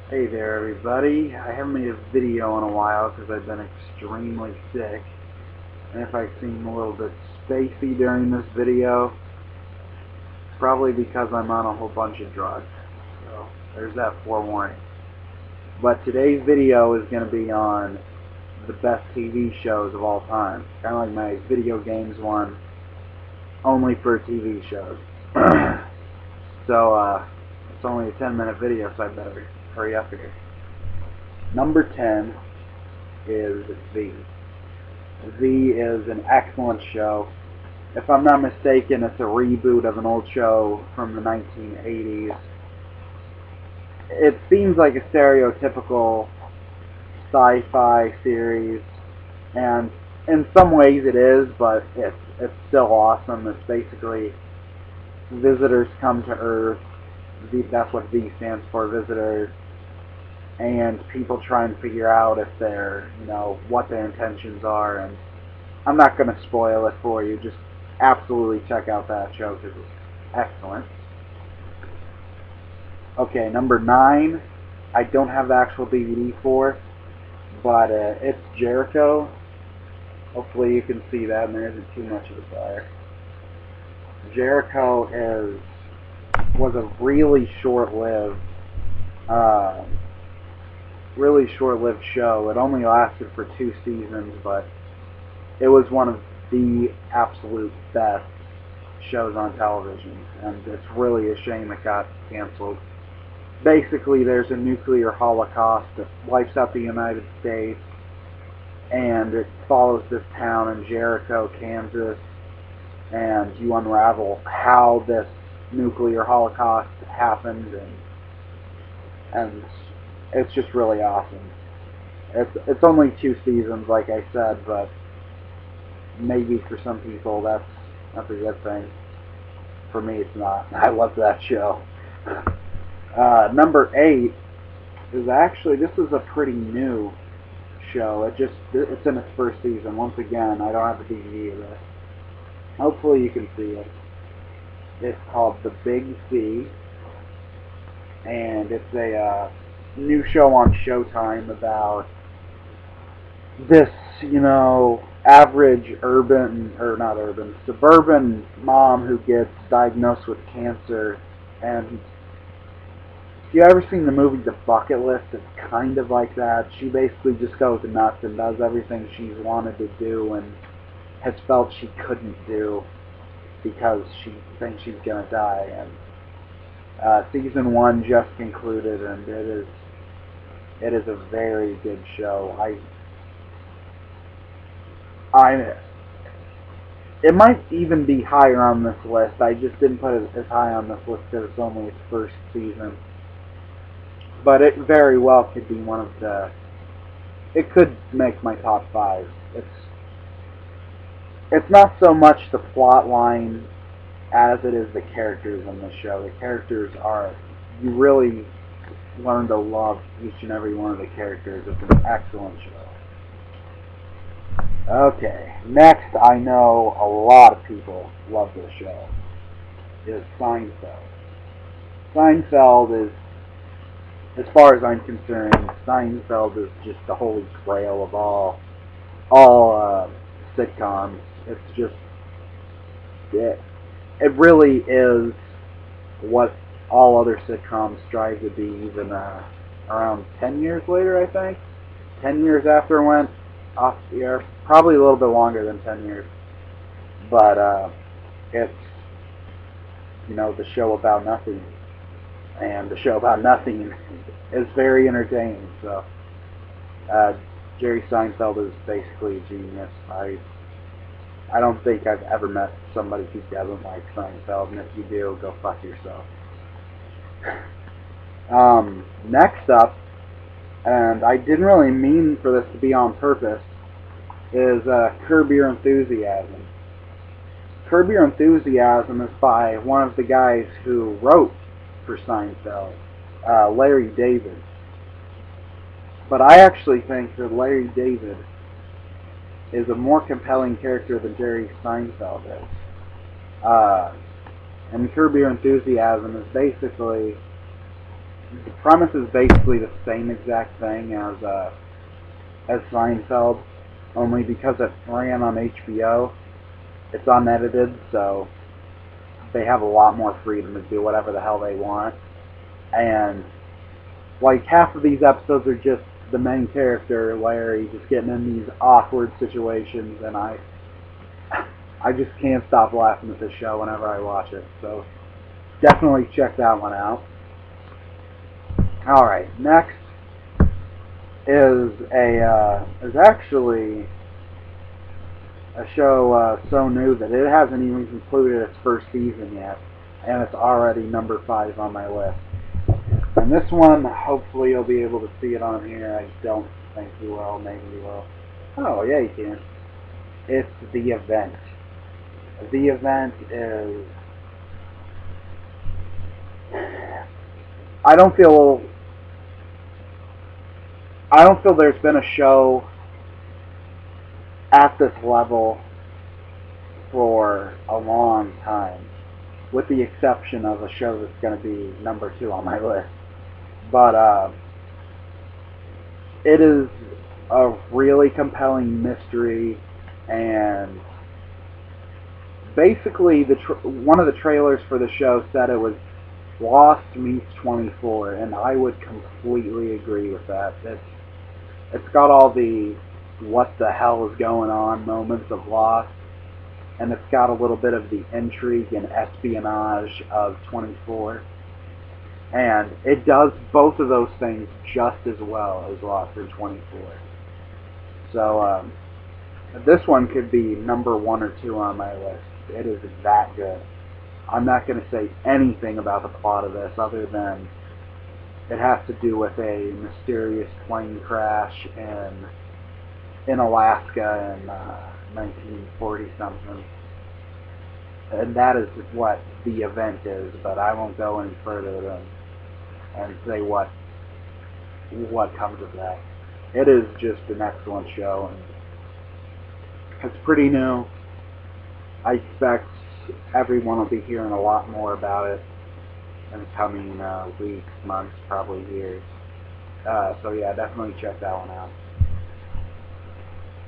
Hey there everybody, I haven't made a video in a while because I've been extremely sick, and if I seem a little bit spacey during this video, it's probably because I'm on a whole bunch of drugs, so there's that forewarning. But today's video is going to be on the best TV shows of all time, kind of like my video games one, only for TV shows. So it's only a 10-minute video, so I better hurry up here. Number 10 is V. V is an excellent show. If I'm not mistaken, it's a reboot of an old show from the 1980s. It seems like a stereotypical sci-fi series, and in some ways it is, but it's still awesome. It's basically visitors come to Earth. That's what V stands for, visitors, and people try and figure out if they're, what their intentions are. And I'm not going to spoil it for you. Just absolutely check out that show because it's excellent. Okay, number 9. I don't have the actual DVD for, but it's Jericho. Hopefully you can see that, and there isn't too much of a fire. Jericho was a uh, really short-lived show. It only lasted for 2 seasons, but it was one of the absolute best shows on television, and it's really a shame it got canceled. Basically, there's a nuclear holocaust that wipes out the United States, and it follows this town in Jericho, Kansas, and you unravel how this nuclear holocaust happened, and it's just really awesome. It's only 2 seasons, like I said, but maybe for some people that's a good thing. For me, it's not. I love that show. Number 8 is actually, this is a pretty new show. It's in its first season. Once again, I don't have a DVD of this. Hopefully you can see it. It's called The Big C, and it's a new show on Showtime about this, average suburban mom who gets diagnosed with cancer. And if you ever seen the movie The Bucket List, it's kind of like that. She basically just goes nuts and does everything she's wanted to do and has felt she couldn't do because she thinks she's gonna die. And season 1 just concluded, and it is a very good show. I It might even be higher on this list. I just didn't put it as high on this list because it's only its first season. But it very well could be one of the. It could make my top 5. It's not so much the plot line as it is the characters in the show. The characters are, you really learn to love each and every one of the characters. It's an excellent show. Okay, next, I know a lot of people love this show, is Seinfeld. Seinfeld is, as far as I'm concerned, Seinfeld is just the holy grail of all sitcoms. It's just, it really is what all other sitcoms strive to be, even around 10 years later, I think. 10 years after it went off the air, probably a little bit longer than 10 years. But it's, the show about nothing. And the show about nothing is very entertaining. So Jerry Seinfeld is basically a genius. I don't think I've ever met somebody who doesn't like Seinfeld, and if you do, go fuck yourself. Next up, and I didn't really mean for this to be on purpose, is Curb Your Enthusiasm. Curb Your Enthusiasm is by one of the guys who wrote for Seinfeld, Larry David. But I actually think that Larry David is a more compelling character than Jerry Seinfeld is. And Curb Your Enthusiasm is basically the premise is basically the same exact thing as Seinfeld, only because it ran on HBO, it's unedited, so they have a lot more freedom to do whatever the hell they want. And like half of these episodes are just the main character, Larry, just getting in these awkward situations, and I just can't stop laughing at this show whenever I watch it. So definitely check that one out. Alright, next is actually a show so new that it hasn't even concluded its first season yet, and it's already number 5 on my list. And this one, hopefully you'll be able to see it on here. I don't think you will. Maybe you will. Oh, yeah, you can. It's The Event. The Event is... I don't feel there's been a show at this level for a long time, with the exception of a show that's going to be number 2 on my list. But it is a really compelling mystery, and basically one of the trailers for the show said it was Lost meets 24, and I would completely agree with that. It's got all the what the hell is going on moments of Lost, and it's got a little bit of the intrigue and espionage of 24. And it does both of those things just as well as Lost in 24. So this one could be number 1 or 2 on my list. It is that good. I'm not going to say anything about the plot of this other than it has to do with a mysterious plane crash in Alaska in 1940 something. And that is what The Event is, but I won't go any further and say what comes of that. It is just an excellent show, and it's pretty new. I expect everyone will be hearing a lot more about it in the coming weeks, months, probably years. So yeah, definitely check that one out.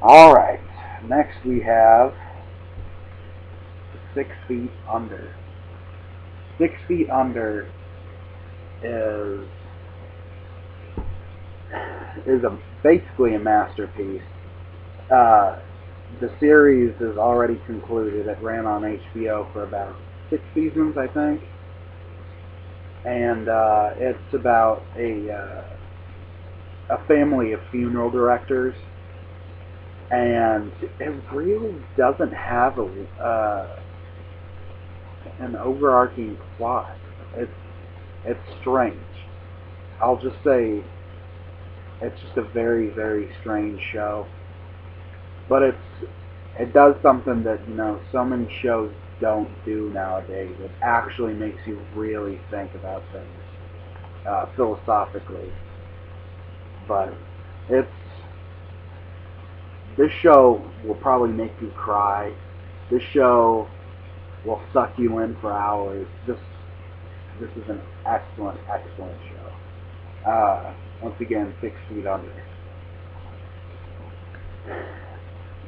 Alright, next we have 6 Feet Under. 6 Feet Under is basically a masterpiece. The series is already concluded. It ran on HBO for about 6 seasons, I think. And it's about a family of funeral directors. And it really doesn't have an overarching plot. It's strange. I'll just say it's just a very, very strange show. But it does something that, so many shows don't do nowadays. It actually makes you really think about things philosophically. But this show will probably make you cry. This show will suck you in for hours. This is an excellent, excellent show. Once again, 6 Feet Under.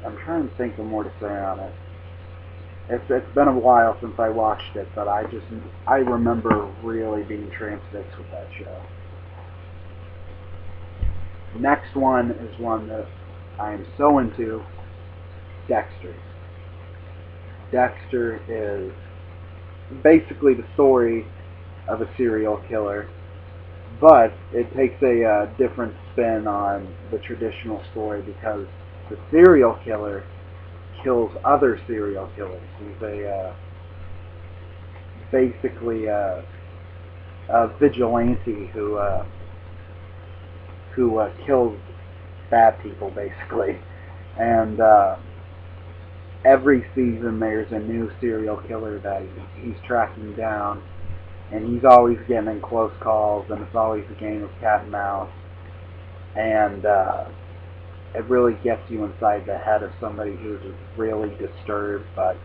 I'm trying to think of more to say on it. It's been a while since I watched it, but I remember really being transfixed with that show. Next one is one that I am so into, Dexter. Dexter is basically the story of a serial killer, but it takes a different spin on the traditional story because the serial killer kills other serial killers. He's basically a vigilante who kills bad people, basically. And every season there's a new serial killer that he's tracking down, and he's always getting in close calls, and it's always a game of cat and mouse. And it really gets you inside the head of somebody who's really disturbed, but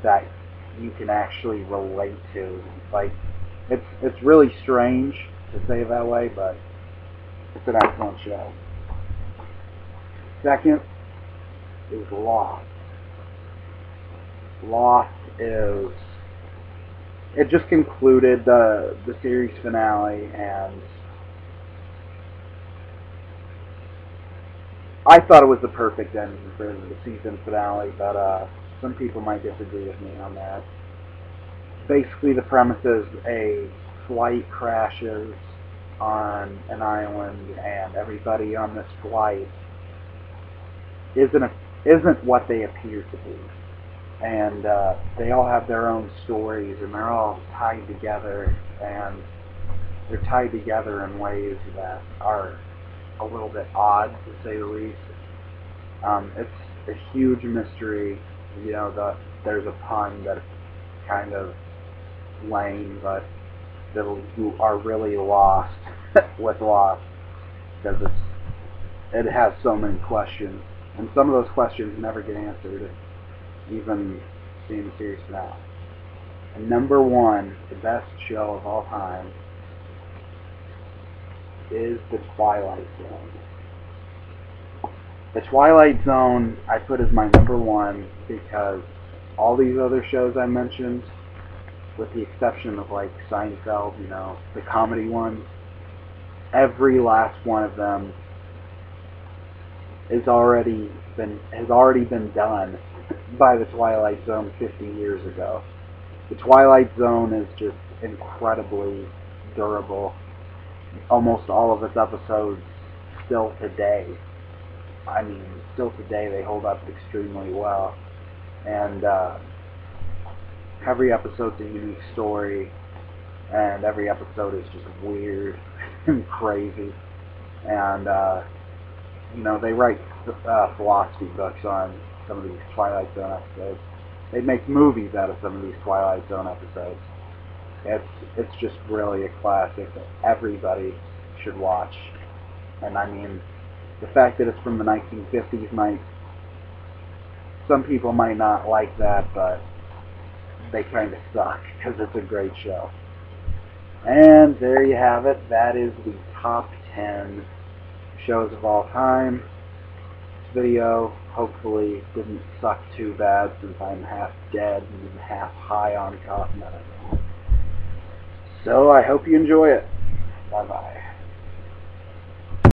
that you can actually relate to. Like, it's really strange, to say it that way, but it's an excellent show. Second is Lost. Lost is, it just concluded the series finale, and I thought it was the perfect ending for the season finale, but some people might disagree with me on that. Basically, the premise is a flight crashes on an island, and everybody on this flight isn't what they appear to be, and they all have their own stories, and they're all tied together, and they're tied together in ways that are a little bit odd, to say the least. It's a huge mystery. There's a pun that's kind of lame, but you are really lost with Lost, because it has so many questions, and some of those questions never get answered, even seeing the series now. And number one, the best show of all time, is The Twilight Zone. The Twilight Zone I put as my number one because all these other shows I mentioned, with the exception of like Seinfeld, the comedy ones, every last one of them has already been done by The Twilight Zone 50 years ago. The Twilight Zone is just incredibly durable. Almost all of its episodes still today. Still today they hold up extremely well. And every episode's a unique story, and every episode is just weird and crazy. And they write philosophy books on some of these Twilight Zone episodes. They make movies out of some of these Twilight Zone episodes. It's just really a classic that everybody should watch. And the fact that it's from the 1950s some people might not like that, but they kind of suck because it's a great show. And there you have it. That is the top 10 shows of all time. This video hopefully didn't suck too bad, since I'm half dead and half high on cough medicine. So I hope you enjoy it. Bye bye.